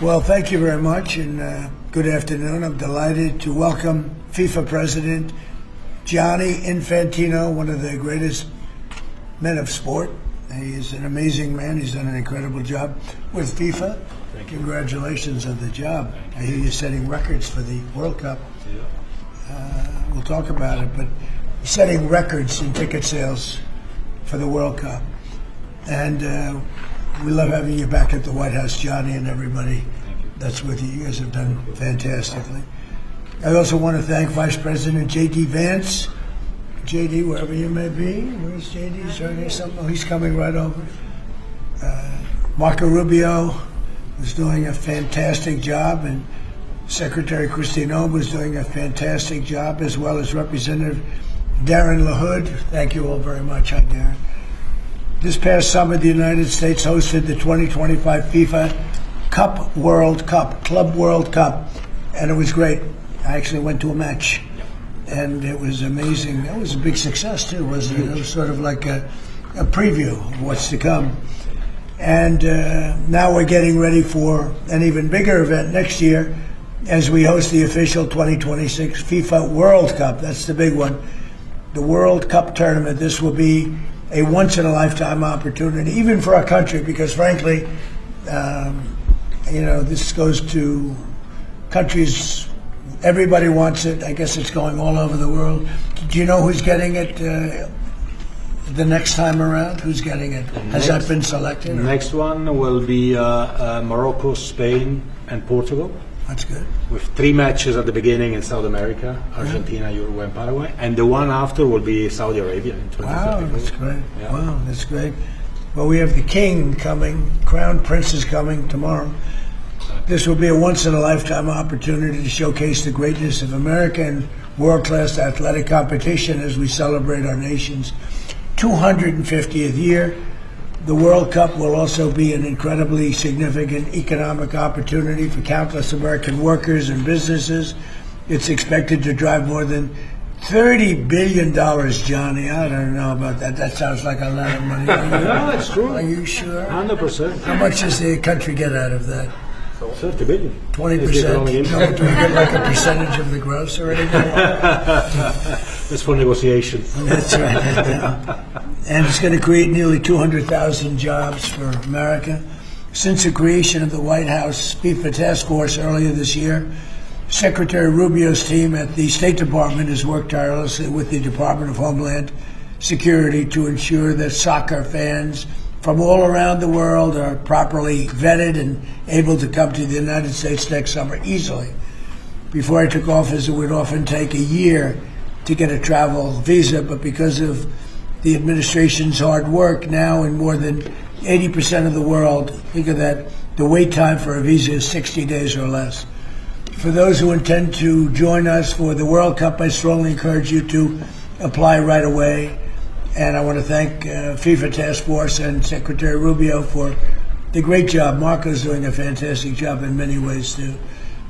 Well, thank you very much, and good afternoon. I'm delighted to welcome FIFA President Gianni Infantino, one of the greatest men of sport. He is an amazing man. He's done an incredible job with FIFA. Thank you. Congratulations on the job. I hear you're setting records for the World Cup. Yeah. We'll talk about it, but setting records in ticket sales for the World Cup. And we love having you back at the White House, Johnny, and everybody that's with you. You guys have done fantastically. I also want to thank Vice President J.D. Vance. J.D., wherever you may be. Where's J.D.? Is there any something? Oh, he's coming right over. Marco Rubio was doing a fantastic job, and Secretary Christine Ohm was doing a fantastic job, as well as Representative Darren LaHood. Thank you all very much. Hi, Darren. This past summer, the United States hosted the 2025 FIFA Club World Cup, and it was great. I actually went to a match, and it was amazing. It was a big success, too, wasn't it? It was sort of like a preview of what's to come. And now we're getting ready for an even bigger event next year as we host the official 2026 FIFA World Cup. That's the big one. The World Cup tournament. This will be a once-in-a-lifetime opportunity, even for our country, because frankly, this goes to countries, everybody wants it. I guess it's going all over the world. Do you know who's getting it the next time around? Who's getting it? Has that been selected? The next one will be Morocco, Spain, and Portugal. That's good. With 3 matches at the beginning in South America, Argentina, Uruguay, and Paraguay. And the one after will be Saudi Arabia in 2034. Wow, that's great. Yeah. Wow, that's great. Well, we have the king coming, Crown Prince is coming tomorrow. This will be a once-in-a-lifetime opportunity to showcase the greatness of American world-class athletic competition as we celebrate our nation's 250th year. The World Cup will also be an incredibly significant economic opportunity for countless American workers and businesses. It's expected to drive more than $30 billion, Johnny. I don't know about that. That sounds like a lot of money. No, it's true. Are you sure? 100%. How much does the country get out of that? 30 billion. 20%. No, do we get like a percentage of the gross or anything? That's for negotiation. That's right. And it's going to create nearly 200,000 jobs for America. Since the creation of the White House FIFA Task Force earlier this year, Secretary Rubio's team at the State Department has worked tirelessly with the Department of Homeland Security to ensure that soccer fans from all around the world are properly vetted and able to come to the United States next summer easily. Before I took office, it would often take a year to get a travel visa, but because of the administration's hard work, now in more than 80% of the world, think of that, the wait time for a visa is 60 days or less. For those who intend to join us for the World Cup, I strongly encourage you to apply right away. And I want to thank FIFA Task Force and Secretary Rubio for the great job. Marco's doing a fantastic job in many ways, too.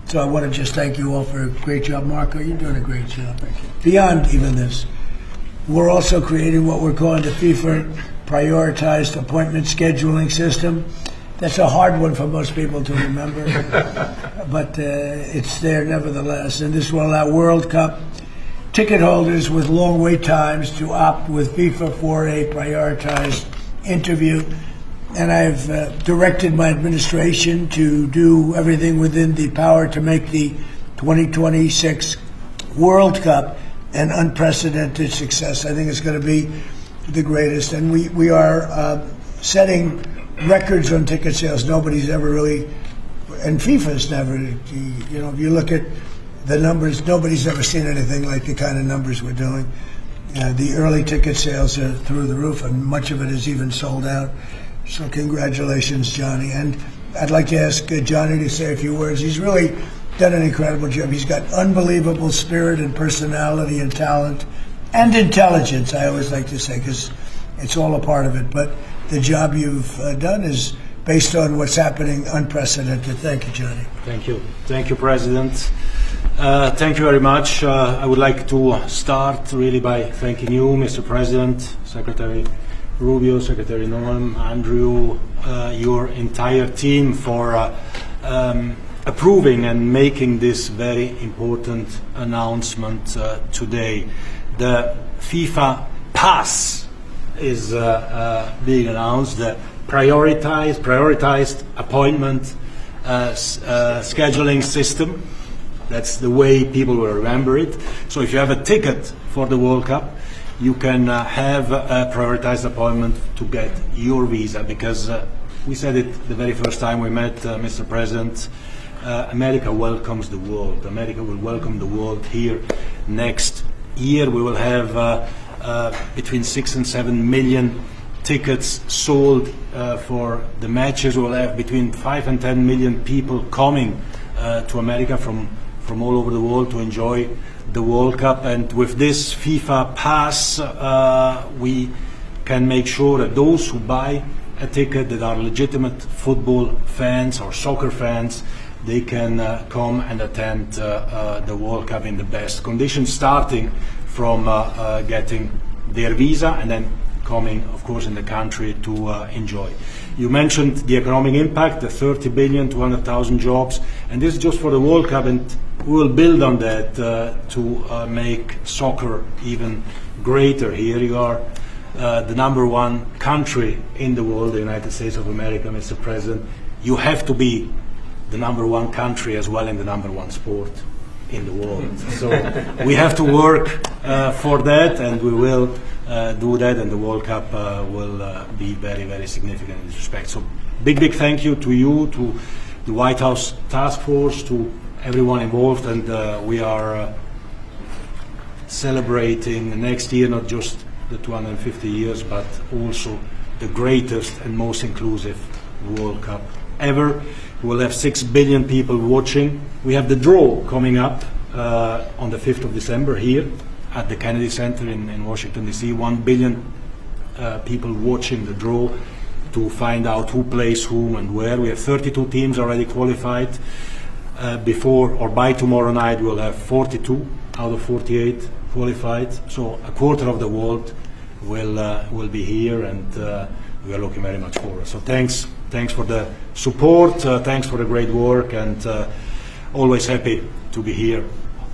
So I want to just thank you all for a great job. Marco, you're doing a great job. Beyond even this, we're also creating what we're calling the FIFA Prioritized Appointment Scheduling System. That's a hard one for most people to remember, but it's there nevertheless. And this will allow World Cup ticket holders with long wait times to opt with FIFA for a prioritized interview. And I've directed my administration to do everything within the power to make the 2026 World Cup an unprecedented success. I think it's going to be the greatest. And we are setting records on ticket sales. Nobody's ever really, and FIFA's never, if you look at the numbers, nobody's ever seen anything like the kind of numbers we're doing. The early ticket sales are through the roof, and much of it is even sold out. So congratulations, Johnny. And I'd like to ask Johnny to say a few words. He's really done an incredible job. He's got unbelievable spirit and personality and talent and intelligence, I always like to say, because it's all a part of it. But the job you've done is based on what's happening, unprecedented. Thank you, Johnny. Thank you. Thank you, President. Thank you very much. I would like to start really by thanking you, Mr. President, Secretary Rubio, Secretary Noam, Andrew, your entire team for approving and making this very important announcement today. The FIFA Pass is being announced, the prioritized appointment scheduling system. That's the way people will remember it. So if you have a ticket for the World Cup, you can have a prioritized appointment to get your visa, because we said it the very first time we met, Mr. President, America welcomes the world. America will welcome the world here next year. We will have between 6 and 7 million tickets sold for the matches. We will have between 5 and 10 million people coming to America from all over the world to enjoy the World Cup. And with this FIFA Pass, we can make sure that those who buy a ticket that are legitimate football fans or soccer fans, they can come and attend the World Cup in the best conditions, starting from getting their visa and then coming, of course, in the country to enjoy. You mentioned the economic impact, the 30 billion, 200,000 jobs, and this is just for the World Cup, and we will build on that to make soccer even greater here. You are the number one country in the world, the United States of America, Mr. President. You have to be the number one country as well in the number one sport in the world. So we have to work for that, and we will do that, and the World Cup will be very, very significant in this respect. So big thank you to you, to the White House Task Force, to everyone involved, and we are celebrating next year not just the 250 years, but also the greatest and most inclusive World Cup ever. We'll have 6 billion people watching. We have the draw coming up on the 5th of December here at the Kennedy Center in Washington, D.C. 1 billion people watching the draw to find out who plays whom and where. We have 32 teams already qualified. Before or by tomorrow night, we'll have 42 out of 48 qualified. So a quarter of the world will be here, and we are looking very much forward. So thanks for the support, thanks for the great work, and always happy to be here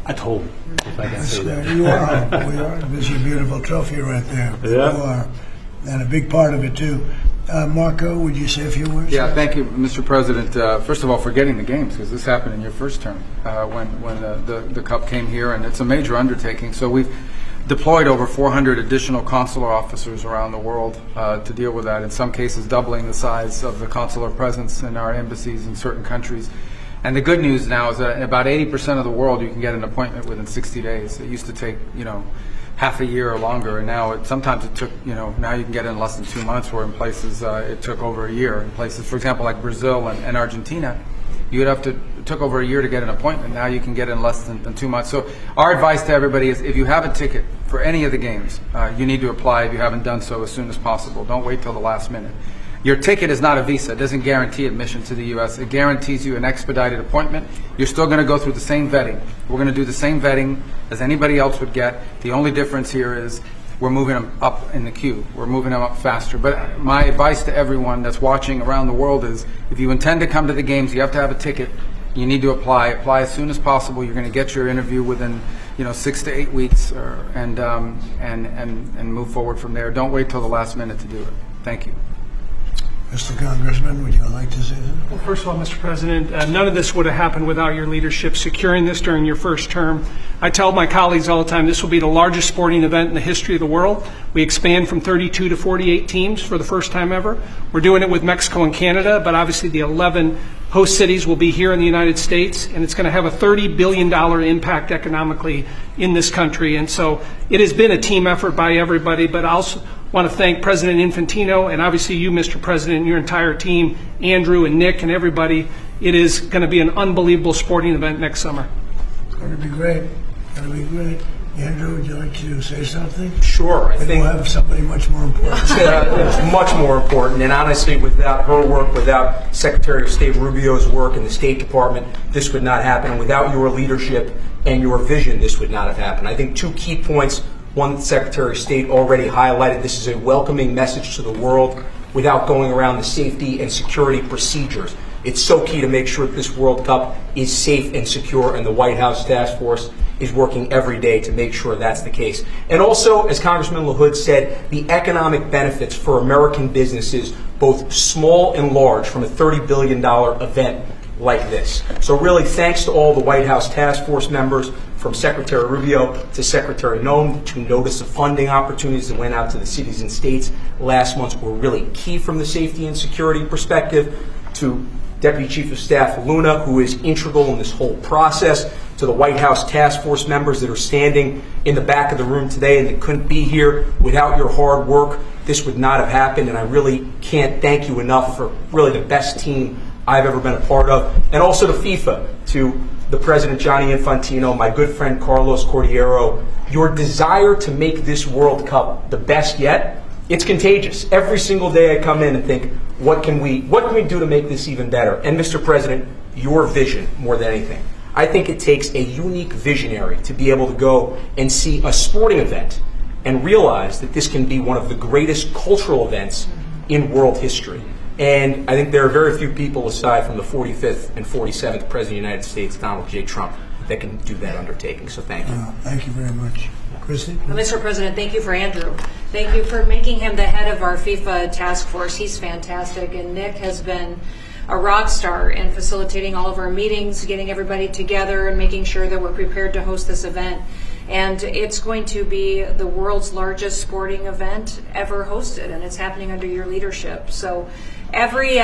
at home, if I can say that. You are. We are. There's your beautiful trophy right there. Yeah. You are. And a big part of it, too. Marco, would you say a few words? Yeah, thank you, Mr. President. First of all, for getting the games, because this happened in your first term when the Cup came here, and it's a major undertaking. So we've deployed over 400 additional consular officers around the world to deal with that, in some cases doubling the size of the consular presence in our embassies in certain countries. And the good news now is that in about 80% of the world, you can get an appointment within 60 days. It used to take, half a year or longer, and now sometimes it took, now you can get in less than 2 months, where in places it took over a year. In places, for example, like Brazil and Argentina, it took over a year to get an appointment. Now you can get in less than 2 months. So our advice to everybody is, if you have a ticket for any of the games, you need to apply if you haven't done so as soon as possible. Don't wait till the last minute. Your ticket is not a visa. It doesn't guarantee admission to the U.S. It guarantees you an expedited appointment. You're still going to go through the same vetting. We're going to do the same vetting as anybody else would get. The only difference here is we're moving them up in the queue. We're moving them up faster. But my advice to everyone that's watching around the world is, if you intend to come to the games, you have to have a ticket. You need to apply. Apply as soon as possible. You're going to get your interview within 6 to 8 weeks, and move forward from there. Don't wait till the last minute to do it. Thank you. Mr. Congressman, would you like to say something? Well, first of all, Mr. President, none of this would have happened without your leadership securing this during your first term. I tell my colleagues all the time, this will be the largest sporting event in the history of the world. We expand from 32 to 48 teams for the first time ever. We're doing it with Mexico and Canada, but obviously the 11 host cities will be here in the United States, and it's going to have a $30 billion impact economically in this country. And so it has been a team effort by everybody, but I also want to thank President Infantino and obviously you, Mr. President, and your entire team, Andrew and Nick and everybody. It is going to be an unbelievable sporting event next summer. It's going to be great. It's going to be great. Andrew, would you like to say something? Sure. I think we'll have somebody much more important. it's much more important. And honestly, without her work, without Secretary of State Rubio's work in the State Department, this would not happen. Without your leadership and your vision, this would not have happened. I think 2 key points. One, the Secretary of State already highlighted. This is a welcoming message to the world without going around the safety and security procedures. It's so key to make sure that this World Cup is safe and secure, and the White House Task Force is working every day to make sure that's the case. And also, as Congressman LaHood said, the economic benefits for American businesses, both small and large, from a $30 billion event like this. So really, thanks to all the White House Task Force members, from Secretary Rubio to Secretary Noem. 2 notice of funding opportunities that went out to the cities and states last month were really key from the safety and security perspective. To Deputy Chief of Staff Luna, who is integral in this whole process, to the White House Task Force members that are standing in the back of the room today and that couldn't be here. Without your hard work, this would not have happened, and I really can't thank you enough for really the best team I've ever been a part of. And also to FIFA, to the President Gianni Infantino, my good friend Carlos Cordiero, your desire to make this World Cup the best yet, it's contagious. Every single day I come in and think, what can we do to make this even better? And Mr. President, your vision more than anything. I think it takes a unique visionary to be able to go and see a sporting event and realize that this can be one of the greatest cultural events in world history. And I think there are very few people, aside from the 45th and 47th President of the United States, Donald J. Trump, that can do that undertaking. So thank you. Thank you very much. Christy? Mr. President, thank you for Andrew. Thank you for making him the head of our FIFA task force. He's fantastic. And Nick has been a rock star in facilitating all of our meetings, getting everybody together, and making sure that we're prepared to host this event. And it's going to be the world's largest sporting event ever hosted, and it's happening under your leadership. So every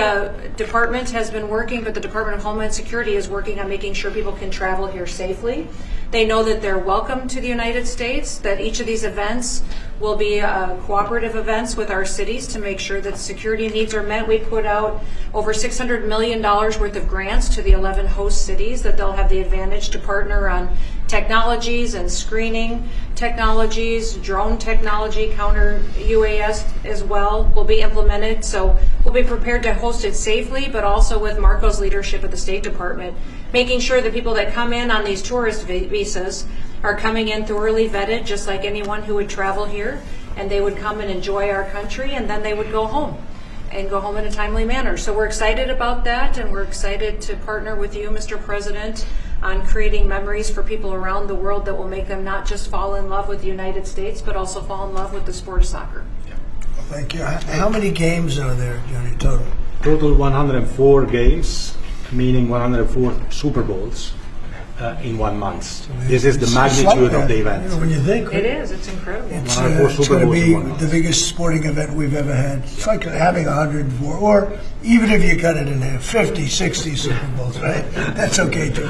department has been working, but the Department of Homeland Security is working on making sure people can travel here safely. They know that they're welcome to the United States, that each of these events will be cooperative events with our cities to make sure that security needs are met. We put out over $600 million worth of grants to the 11 host cities that they'll have the advantage to partner on technologies and screening technologies, drone technology, counter UAS as well will be implemented. So we'll be prepared to host it safely, but also with Marco's leadership at the State Department, making sure that people that come in on these tourist visas are coming in thoroughly vetted, just like anyone who would travel here, and they would come and enjoy our country, and then they would go home and go home in a timely manner. So we're excited about that, and we're excited to partner with you, Mr. President, on creating memories for people around the world that will make them not just fall in love with the United States, but also fall in love with the sport of soccer. Thank you. How many games are there, Johnny, total? Total 104 games, meaning 104 Super Bowls in 1 month. This is the magnitude of the event. You know, when you think It is. It's incredible. it's, 104 it's Super going to Bowls in be 1 month. the biggest sporting event we've ever had. It's like having 104, or even if you cut it in half, 50, 60 Super Bowls, right? That's okay too.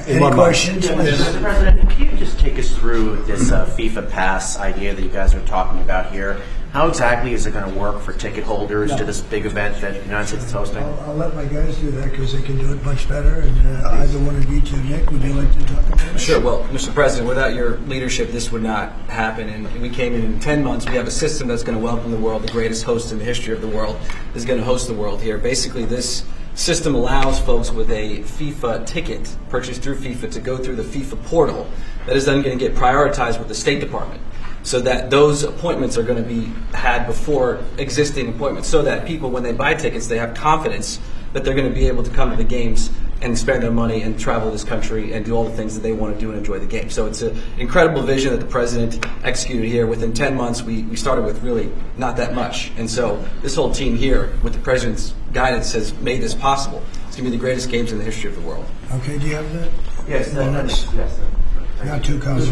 Any 1 month. questions? Mr. President, can you just take us through this FIFA Pass idea that you guys are talking about here? How exactly is it going to work for ticket holders to this big event that the United States is hosting? I'll let my guys do that because they can do it much better. And either one of you two, Nick, would you like to talk about it? Sure. Well, Mr. President, without your leadership, this would not happen. And we came in 10 months. We have a system that's going to welcome the world. The greatest host in the history of the world is going to host the world here. Basically, this system allows folks with a FIFA ticket purchased through FIFA to go through the FIFA portal that is then going to get prioritized with the State Department, so that those appointments are going to be had before existing appointments, so that people, when they buy tickets, they have confidence that they're going to be able to come to the games and spend their money and travel this country and do all the things that they want to do and enjoy the game. So it's an incredible vision that the President executed here. Within 10 months, we started with really not that much. And so this whole team here, with the President's guidance, has made this possible. It's going to be the greatest games in the history of the world. Okay, do you have that? Yes, yes. Got two comments.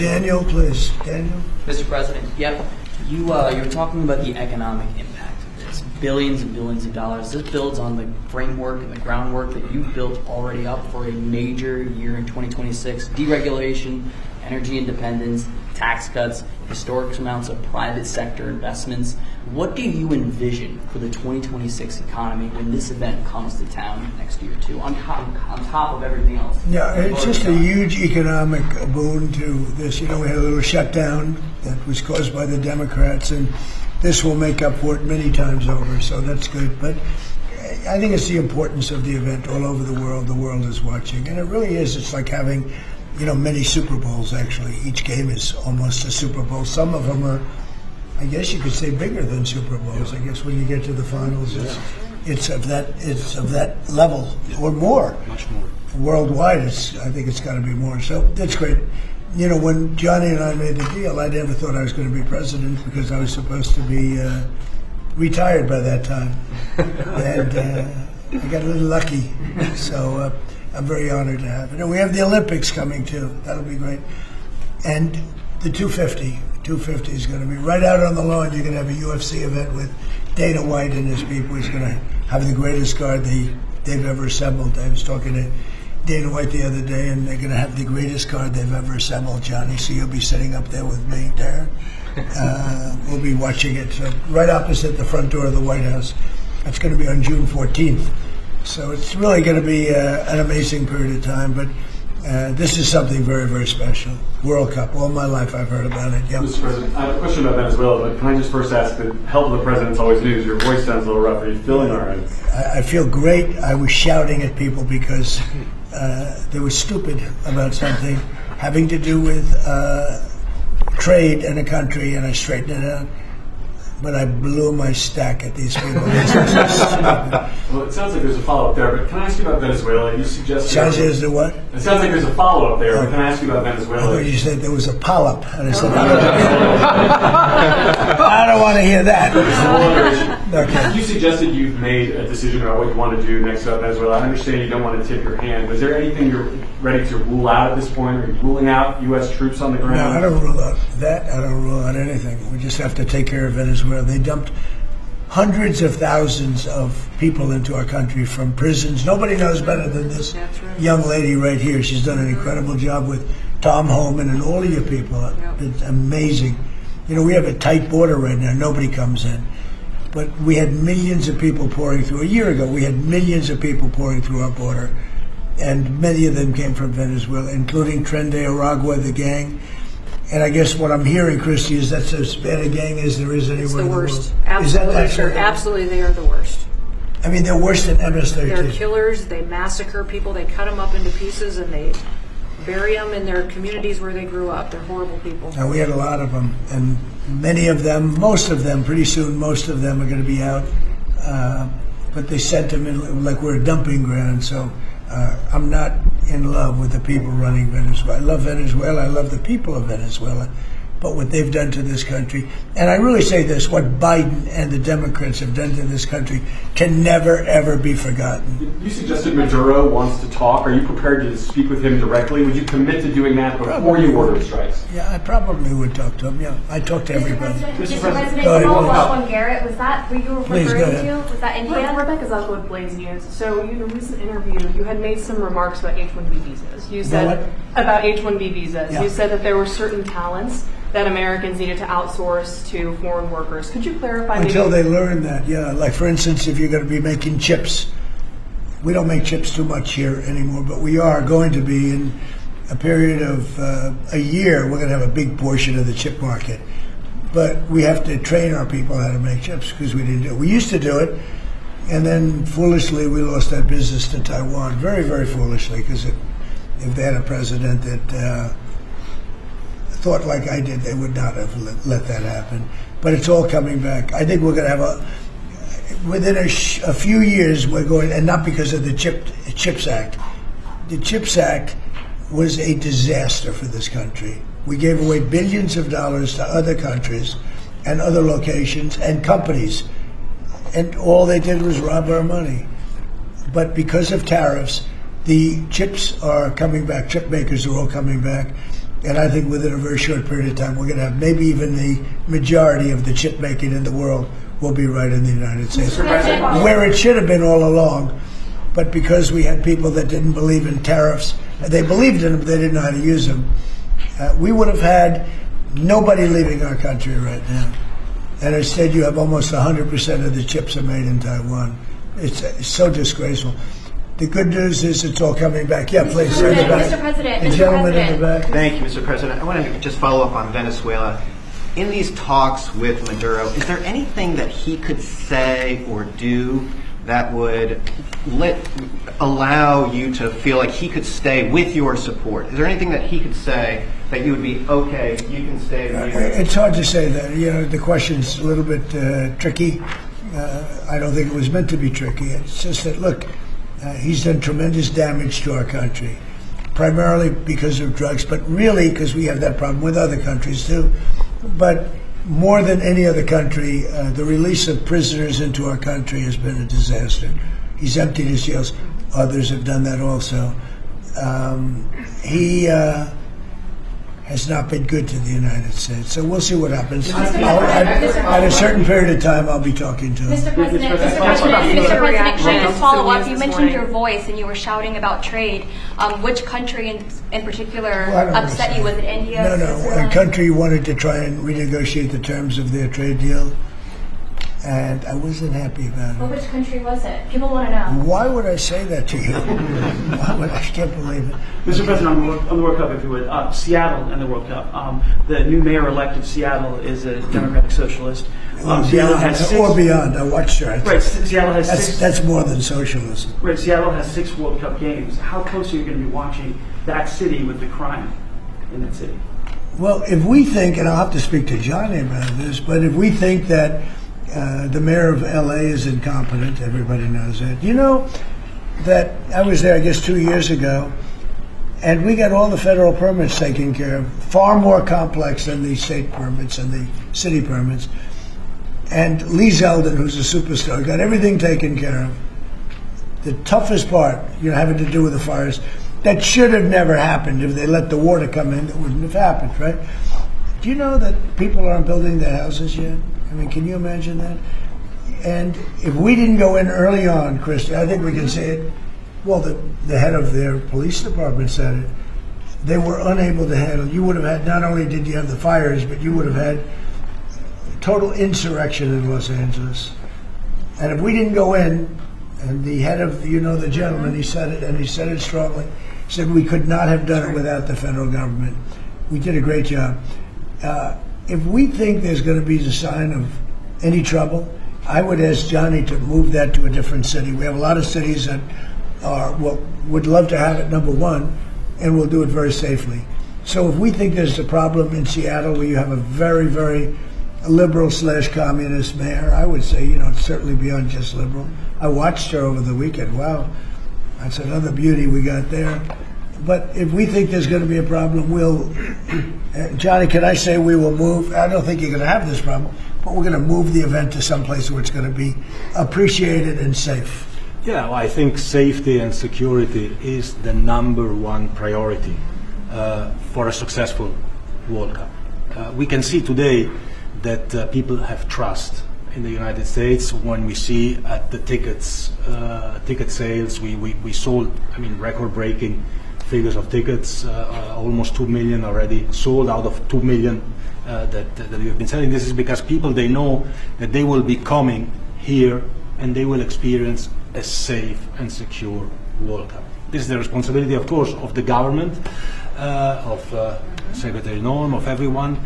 Daniel, please. Daniel? Mr. President, yep. You were talking about the economic impact of this. Billions and billions of dollars. This builds on the framework and the groundwork that you've built already up for a major year in 2026. Deregulation, energy independence, tax cuts, historic amounts of private sector investments. What do you envision for the 2026 economy when this event comes to town next year, too, on top of everything else? Yeah, it's just a huge economic boon to this. You know, we had a little shutdown that was caused by the Democrats, and this will make up for it many times over, so that's good. But I think it's the importance of the event all over the world. The world is watching, and it really is. It's like having, you know, many Super Bowls, actually. Each game is almost a Super Bowl. Some of them are, I guess you could say, bigger than Super Bowls. I guess when you get to the finals, it's of that level or more. Much more. Worldwide, I think it's got to be more. So that's great. You know, when Johnny and I made the deal, I never thought I was going to be president because I was supposed to be retired by that time, and I got a little lucky. So I'm very honored to have it. And we have the Olympics coming too. That'll be great. And the 250 is going to be right out on the lawn. You're going to have a UFC event with Dana White and his people. He's going to have the greatest guard they've ever assembled. I was talking to Dana White the other day, and they're going to have the greatest card they've ever assembled, Johnny. So you'll be sitting up there with me, Darren. We'll be watching it. So right opposite the front door of the White House. It's going to be on June 14th. So it's really going to be an amazing period of time. But this is something very, very special. World Cup. All my life I've heard about it. Yeah. Mr. President, I have a question about Venezuela, but can I just first ask, the health of the president's always news. Your voice sounds a little rough. Are you feeling all right? I feel great. I was shouting at people because they were stupid about something having to do with trade in a country, and I straightened it out. But I blew my stack at these people. Well, it sounds like there's a follow-up there, but can I ask you about Venezuela? You suggested... Sounds like there's the what? It sounds like there's a follow-up there, but can I ask you about I Venezuela? thought you said there was a polyp. And I said, I don't want to hear that. Okay. You suggested you've made a decision about what you want to do next about Venezuela. I understand you don't want to tip your hand. Was there anything you're ready to rule out at this point? Are you ruling out U.S. troops on the ground? No, I don't rule out that. I don't rule out anything. We just have to take care of Venezuela. They dumped hundreds of thousands of people into our country from prisons. Nobody knows better than this young lady right here. She's done an incredible job with Tom Homan and all of your people. It's amazing. You know, we have a tight border right now. Nobody comes in. But we had millions of people pouring through. A year ago, we had millions of people pouring through our border. And many of them came from Venezuela, including Tren de Aragua, the gang. And I guess what I'm hearing, Christy, is that's as bad a gang as there is anywhere It's the in the worst. world. Absolutely, Is that absolutely, they are the worst. I mean, they're worse than MS-13. They're killers. They massacre people. They cut them up into pieces and they bury them in their communities where they grew up. They're horrible people. And we had a lot of them, and many of them, most of them, pretty soon, most of them are going to be out. But they sent them in like we're a dumping ground. So I'm not in love with the people running Venezuela. I love Venezuela. I love the people of Venezuela. But what they've done to this country, and I really say this, what Biden and the Democrats have done to this country can never, ever be forgotten. You suggested Maduro wants to talk. Are you prepared to speak with him directly? Would you commit to doing that before you order strikes? Yeah, I probably would talk to him. Yeah, I talk to everybody. Mr. President, Go ahead, Jamal Garrett, was that what you were Please, go referring ahead. to? Was that India? Rebecca Zalko with Blaze News. So in a recent interview, you had made some remarks about H-1B visas. You said about H-1B visas. Yeah. You said that there were certain talents that Americans needed to outsource to foreign workers. Could you clarify? Until they learn that, yeah. Like, for instance, if you're going to be making chips, we don't make chips too much here anymore, but we are going to be in a period of a year. We're going to have a big portion of the chip market. But we have to train our people how to make chips because we didn't do it. We used to do it, and then foolishly we lost that business to Taiwan. Very, very foolishly, because if they had a president that thought like I did, they would not have let that happen. But it's all coming back. I think we're going to have within a few years, we're going, and not because of the CHIPS Act. The CHIPS Act was a disaster for this country. We gave away billions of dollars to other countries and other locations and companies, and all they did was rob our money. But because of tariffs, the chips are coming back. Chip makers are all coming back. And I think within a very short period of time, we're going to have maybe even the majority of the chip making in the world will be right in the United States. Where it should have been all along. But because we had people that didn't believe in tariffs, they believed in them, but they didn't know how to use them. We would have had nobody leaving our country right now. And instead, you have almost 100% of the chips are made in Taiwan. It's so disgraceful. The good news is it's all coming back. Yeah, please. Mr. President, the gentleman in the back. Thank you, Mr. President. I wanted to just follow up on Venezuela. In these talks with Maduro, is there anything that he could say or do that would allow you to feel like he could stay with your support? Is there anything that he could say that you would be, okay, you can stay with you? It's hard to say that. You know, the question's a little bit tricky. I don't think it was meant to be tricky. It's just that, look, he's done tremendous damage to our country, primarily because of drugs, but really because we have that problem with other countries too. But more than any other country, the release of prisoners into our country has been a disaster. He's emptied his jails. Others have done that also. He has not been good to the United States. So we'll see what happens. At a certain period of time, I'll be talking to him. Mr. President, can I just follow up? You mentioned your voice and you were shouting about trade. Which country in particular upset you? Was it India? No. A country wanted to try and renegotiate the terms of their trade deal, and I wasn't happy about it. Well, which country was it? People want to know. Why would I say that to you? I can't believe it. Mr. President, on the World Cup, if you would, Seattle and the World Cup. The new mayor-elect of Seattle is a Democratic Socialist. Seattle has six, or beyond. I watched her. Right, Seattle has six. That's more than socialism. Right, Seattle has 6 World Cup games. How close are you going to be watching that city with the crime in that city? Well, if we think, and I'll have to speak to Johnny about this, but if we think that the mayor of L.A. is incompetent, everybody knows that. You know that I was there, I guess, 2 years ago, and we got all the federal permits taken care of, far more complex than the state permits and the city permits. And Lee Zeldin, who's a superstar, got everything taken care of. The toughest part, having to do with the fires, that should have never happened. If they let the water come in, it wouldn't have happened, right? Do you know that people aren't building their houses yet? I mean, can you imagine that? And if we didn't go in early on, Chris, I think we can say it. Well, the head of their police department said it. They were unable to handle. You would have had, not only did you have the fires, but you would have had total insurrection in Los Angeles. And if we didn't go in, and the head of, the gentleman, he said it, and he said it strongly, said we could not have done it without the federal government. We did a great job. If we think there's going to be a sign of any trouble, I would ask Johnny to move that to a different city. We have a lot of cities that would love to have it, number one, and we'll do it very safely. So if we think there's a problem in Seattle where you have a very, very liberal/communist mayor, I would say, it's certainly beyond just liberal. I watched her over the weekend. Wow, that's another beauty we got there. But if we think there's going to be a problem, Johnny, can I say we will move? I don't think you're going to have this problem, but we're going to move the event to someplace where it's going to be appreciated and safe. Yeah, well, I think safety and security is the number one priority for a successful World Cup. We can see today that people have trust in the United States. When we see at the ticket sales, we sold, record-breaking figures of tickets, almost 2 million already sold out of 2 million that we've been selling. This is because people, they know that they will be coming here and they will experience a safe and secure World Cup. This is the responsibility, of course, of the government, of Secretary Norm, of everyone,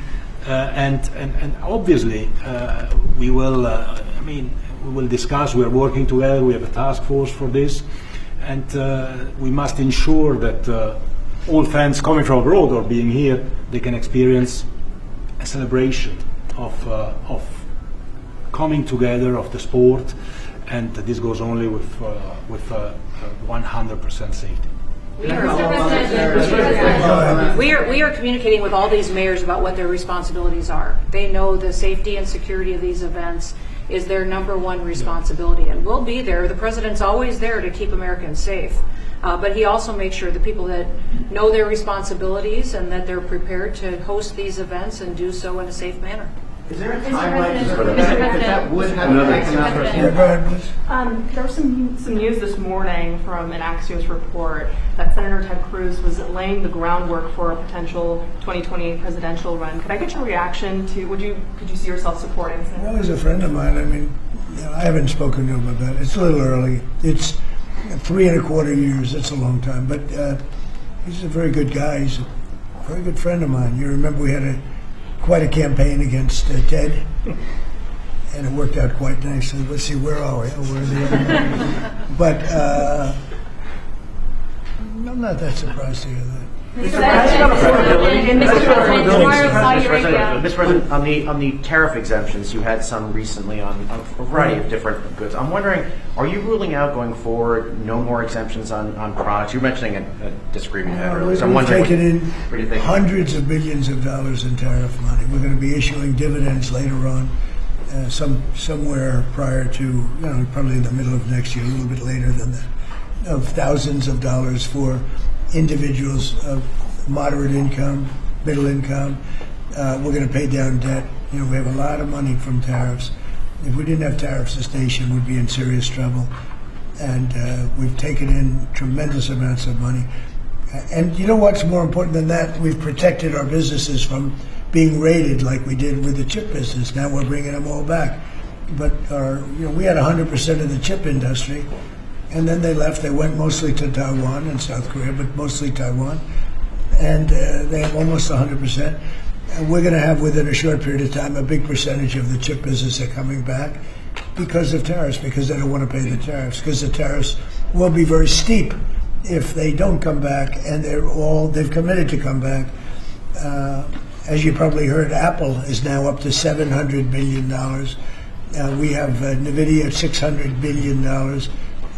and obviously we will. We will discuss. We are working together. We have a task force for this, and we must ensure that all fans coming from abroad or being here, they can experience a celebration of coming together of the sport, and this goes only with 100% safety. We are communicating with all these mayors about what their responsibilities are. They know the safety and security of these events is their number one responsibility, and we'll be there. The president's always there to keep Americans safe, but he also makes sure the people that know their responsibilities and that they're prepared to host these events and do so in a safe manner. Is there a timeline that would have there was some news this morning from an Axios report that Senator Ted Cruz was laying the groundwork for a potential 2028 presidential run. Could I get your reaction to? Could you see yourself supporting Senator? Well, he's a friend of mine. I haven't spoken to him about it. It's a little early. It's 3.25 years. That's a long time. But he's a very good guy. He's a very good friend of mine. You remember we had quite a campaign against Ted, and it worked out quite nicely. Let's see, where are we? But I'm not that surprised to hear that. Mr. President, on the tariff exemptions, you had some recently on a variety of different goods. I'm wondering, are you ruling out going forward no more exemptions on products? You were mentioning a disagreement you had earlier. So I'm We've wondering, taken in what do you think? hundreds of billions of dollars in tariff money. We're going to be issuing dividends later on, somewhere prior to, probably in the middle of next year, a little bit later than that, of thousands of dollars for individuals of moderate income, middle income. We're going to pay down debt. We have a lot of money from tariffs. If we didn't have tariffs, this nation would be in serious trouble. And we've taken in tremendous amounts of money. And you know what's more important than that? We've protected our businesses from being raided like we did with the chip business. Now we're bringing them all back. But we had 100% of the chip industry, and then they left. They went mostly to Taiwan and South Korea, but mostly Taiwan. And they have almost 100%. And we're going to have, within a short period of time, a big percentage of the chip business are coming back because of tariffs, because they don't want to pay the tariffs, because the tariffs will be very steep if they don't come back, and they've committed to come back. As you probably heard, Apple is now up to $700 billion. We have NVIDIA at $600 billion.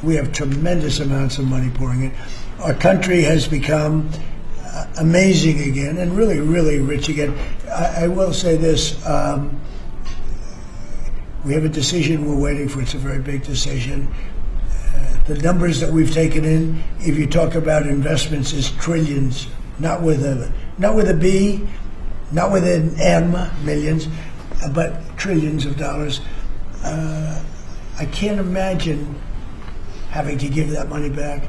We have tremendous amounts of money pouring in. Our country has become amazing again and really, really rich again. I will say this. We have a decision we're waiting for. It's a very big decision. The numbers that we've taken in, if you talk about investments, is trillions, not with a B, not with an M, millions, but trillions of dollars. I can't imagine having to give that money back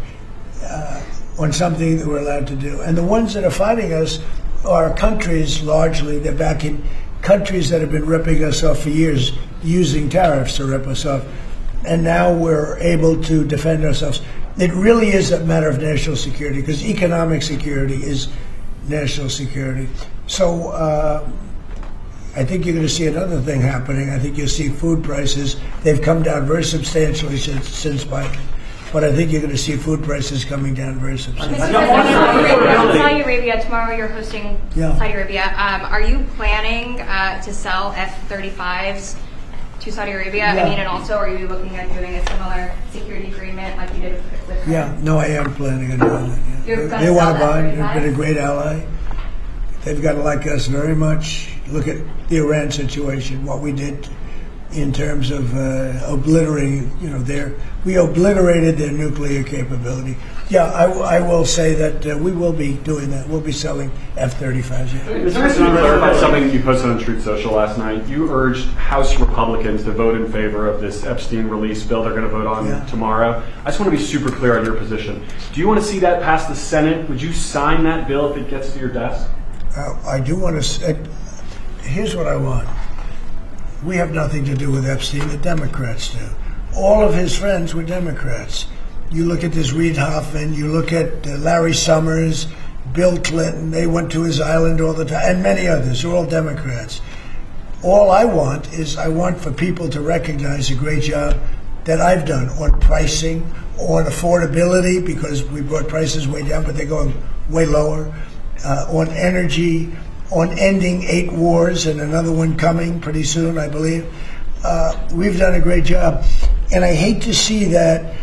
on something that we're allowed to do. And the ones that are fighting us are countries, largely. They're back in countries that have been ripping us off for years, using tariffs to rip us off. And now we're able to defend ourselves. It really is a matter of national security, because economic security is national security. So I think you're going to see another thing happening. I think you'll see food prices. They've come down very substantially since Biden. But I think you're going to see food prices coming down very substantially. Saudi Arabia, tomorrow you're hosting Saudi Arabia. Are you planning to sell F-35s to Saudi Arabia? Yeah. I mean, and also, are you looking at doing a similar security agreement like you did with No, I am planning on doing that. You're gonna They want to sell buy. F-35s? They've been a great ally. They've got to like us very much. Look at the Iran situation, what we did in terms of obliterating, we obliterated their nuclear capability. Yeah, I will say that we will be doing that. We'll be selling F-35s. Mr. President, to clarify something that you posted on Truth Social last night. You urged House Republicans to vote in favor of this Epstein release bill they're going to vote on tomorrow. I just want to be super clear on your position. Do you want to see that pass the Senate? Would you sign that bill if it gets to your desk? I do want to. Here's what I want. We have nothing to do with Epstein. The Democrats do. All of his friends were Democrats. You look at this Reid Hoffman, you look at Larry Summers, Bill Clinton, they went to his island all the time, and many others. They're all Democrats. All I want for people to recognize the great job that I've done on pricing, on affordability, because we brought prices way down, but they're going way lower, on energy, on ending 8 wars and another one coming pretty soon, I believe. We've done a great job. And I hate to see that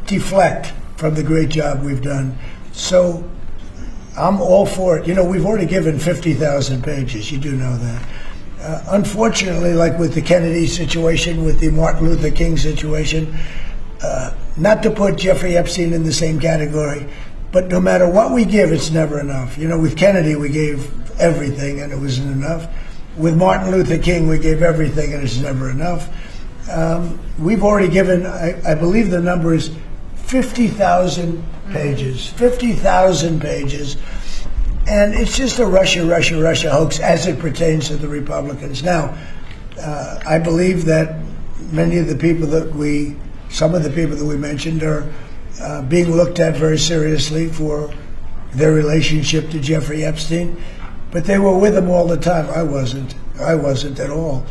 deflect from the great job we've done. So I'm all for it. We've already given 50,000 pages. You do know that. Unfortunately, like with the Kennedy situation, with the Martin Luther King situation, not to put Jeffrey Epstein in the same category, but no matter what we give, it's never enough. With Kennedy, we gave everything and it wasn't enough. With Martin Luther King, we gave everything and it's never enough. We've already given, I believe the number is 50,000 pages. 50,000 pages. And it's just a Russia hoax as it pertains to the Republicans. Now, I believe that some of the people that we mentioned are being looked at very seriously for their relationship to Jeffrey Epstein, but they were with him all the time. I wasn't at all.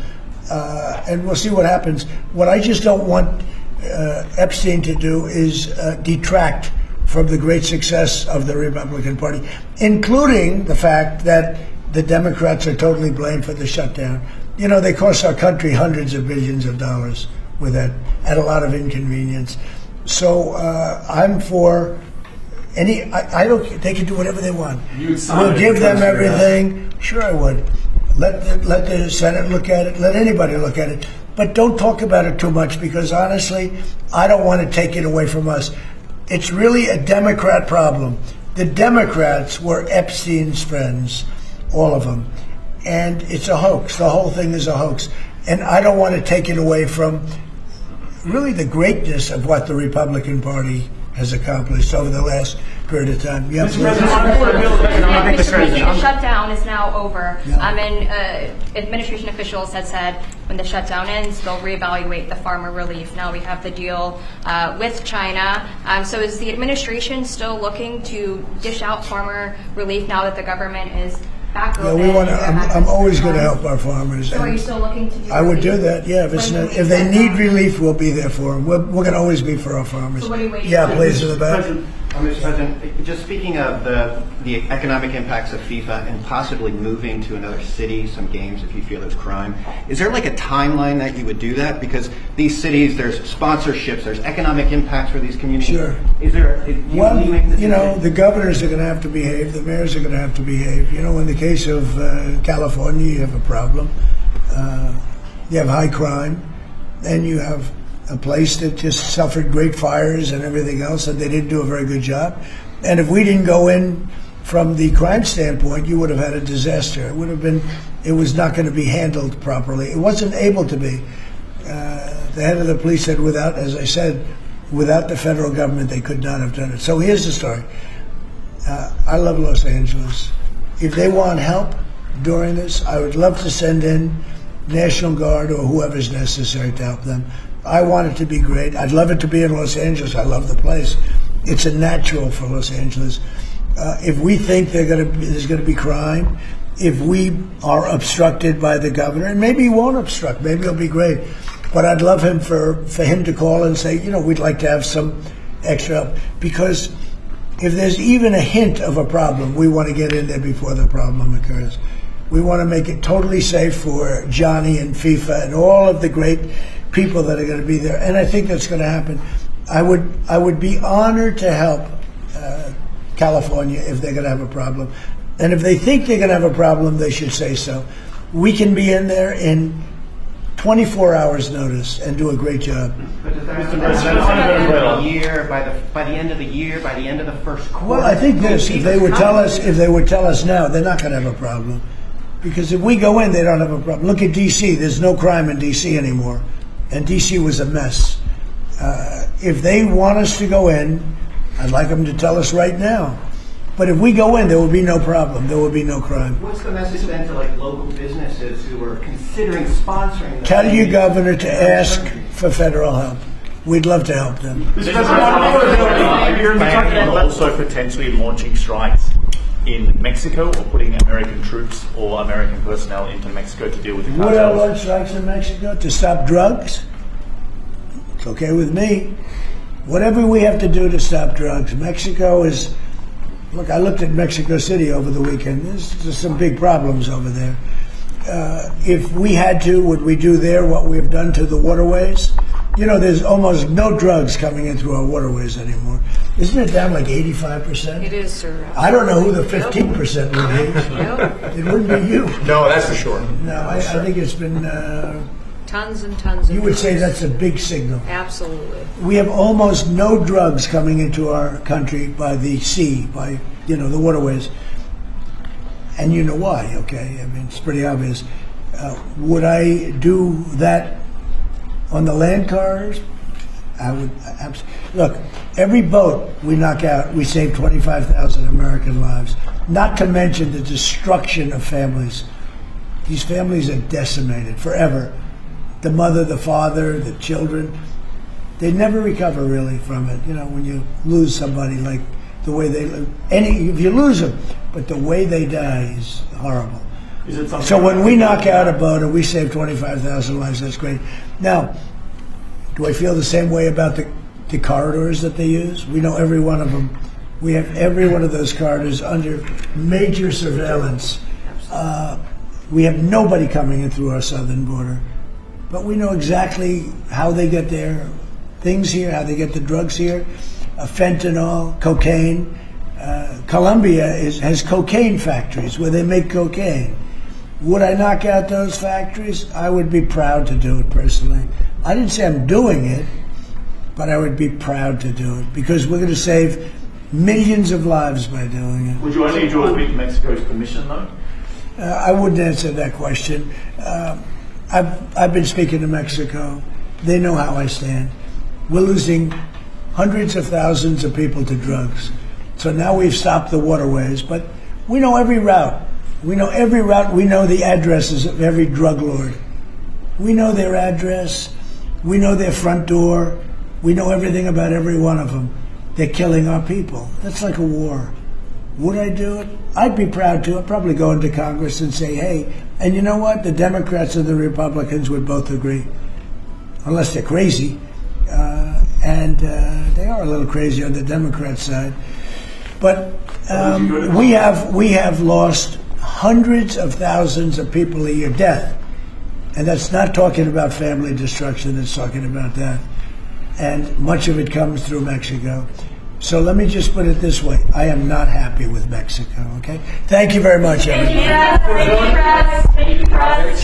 And we'll see what happens. What I just don't want Epstein to do is detract from the great success of the Republican Party, including the fact that the Democrats are totally blamed for the shutdown. You know, they cost our country hundreds of billions of dollars with that, at a lot of inconvenience. So I'm for any. I don't. They can do whatever they want. We'll give them everything. Sure, I would. Let the Senate look at it. Let anybody look at it. But don't talk about it too much, because honestly, I don't want to take it away from us. It's really a Democrat problem. The Democrats were Epstein's friends, all of them. And it's a hoax. The whole thing is a hoax. And I don't want to take it away from really the greatness of what the Republican Party has accomplished over the last period of time. The shutdown is now over. And administration officials had said when the shutdown ends, they'll reevaluate the farmer relief. Now we have the deal with China. So is the administration still looking to dish out farmer relief now that the government is back open? Yeah, we want to. I'm always going to help our farmers. So are you still looking to do I would relief? do that, yeah. If they need relief, we'll be there for them. We're going to always be for our farmers. So what are you waiting Yeah, for? please, in the back. Mr. President, just speaking of the economic impacts of FIFA and possibly moving to another city, some games if you feel there's crime, is there like a timeline that you would do that? Because these cities, there's sponsorships, there's economic impacts for these communities. Sure. Is there? Well, you know, the governors are going to have to behave. The mayors are going to have to behave. You know, in the case of California, you have a problem. You have high crime, and you have a place that just suffered great fires and everything else, and they didn't do a very good job. And if we didn't go in from the crime standpoint, you would have had a disaster. It would have been. It was not going to be handled properly. It wasn't able to be. The head of the police said, without, as I said, without the federal government, they could not have done it. So here's the story. I love Los Angeles. If they want help during this, I would love to send in National Guard or whoever's necessary to help them. I want it to be great. I'd love it to be in Los Angeles. I love the place. It's a natural for Los Angeles. If we think there's going to be crime, if we are obstructed by the governor, and maybe he won't obstruct, maybe it'll be great. But I'd love him for him to call and say, you know, we'd like to have some extra help. Because if there's even a hint of a problem, we want to get in there before the problem occurs. We want to make it totally safe for Johnny and FIFA and all of the great people that are going to be there. And I think that's going to happen. I would be honored to help California if they're going to have a problem. And if they think they're going to have a problem, they should say so. We can be in there in 24 hours notice and do a great job. But does that happen by the end of the year, by the end of the first quarter? Well, I think this, if they would tell us now, they're not going to have a problem. Because if we go in, they don't have a problem. Look at D.C. There's no crime in D.C. anymore. And D.C. was a mess. If they want us to go in, I'd like them to tell us right now. But if we go in, there will be no problem. There will be no crime. What's the message then to like local businesses who are considering sponsoring? Tell your governor to ask for federal help. We'd love to help them. Also potentially launching strikes in Mexico or putting American troops or American personnel into Mexico to deal with the Would I cartels. launch strikes in Mexico to stop drugs? It's okay with me. Whatever we have to do to stop drugs. Mexico is... Look, I looked at Mexico City over the weekend. There's some big problems over there. If we had to, would we do there what we've done to the waterways? You know, there's almost no drugs coming in through our waterways anymore. Isn't it down like 85%? It is, sir. I don't know who the 15% would be. It wouldn't be you. No, that's for sure. No, I think it's been... Tons and tons of you would say drugs. that's a big signal. Absolutely. We have almost no drugs coming into our country by the sea, by, you know, the waterways. And you know why, okay? I mean, it's pretty obvious. Would I do that on the land cars? I would absolutely. Look, every boat we knock out, we save 25,000 American lives. Not to mention the destruction of families. These families are decimated forever. The mother, the father, the children, they never recover really from it. You know, when you lose somebody, like the way they live. If you lose them, but the way they die is horrible. So when we knock out a boat and we save 25,000 lives, that's great. Now, do I feel the same way about the the corridors that they use. We know every one of them. We have every one of those corridors under major surveillance. We have nobody coming in through our southern border. But we know exactly how they get their things here, how they get the drugs here. Fentanyl, cocaine. Colombia has cocaine factories where they make cocaine. Would I knock out those factories? I would be proud to do it personally. I didn't say I'm doing it, but I would be proud to do it because we're going to save millions of lives by doing it. Would you only do it with Mexico's permission, though? I wouldn't answer that question. I've been speaking to Mexico. They know how I stand. We're losing hundreds of thousands of people to drugs. So now we've stopped the waterways, but we know every route. We know every route. We know the addresses of every drug lord. We know their address. We know their front door. We know everything about every one of them. They're killing our people. That's like a war. Would I do it? I'd be proud to. I'd probably go into Congress and say, hey, and you know what? The Democrats and the Republicans would both agree, unless they're crazy. And they are a little crazy on the Democrat side. But we have lost hundreds of thousands of people a year, death. And that's not talking about family destruction, it's talking about that. And much of it comes through Mexico. So let me just put it this way. I am not happy with Mexico, okay? Thank you very much, everybody. Thank you, Russ. Thank you, Russ.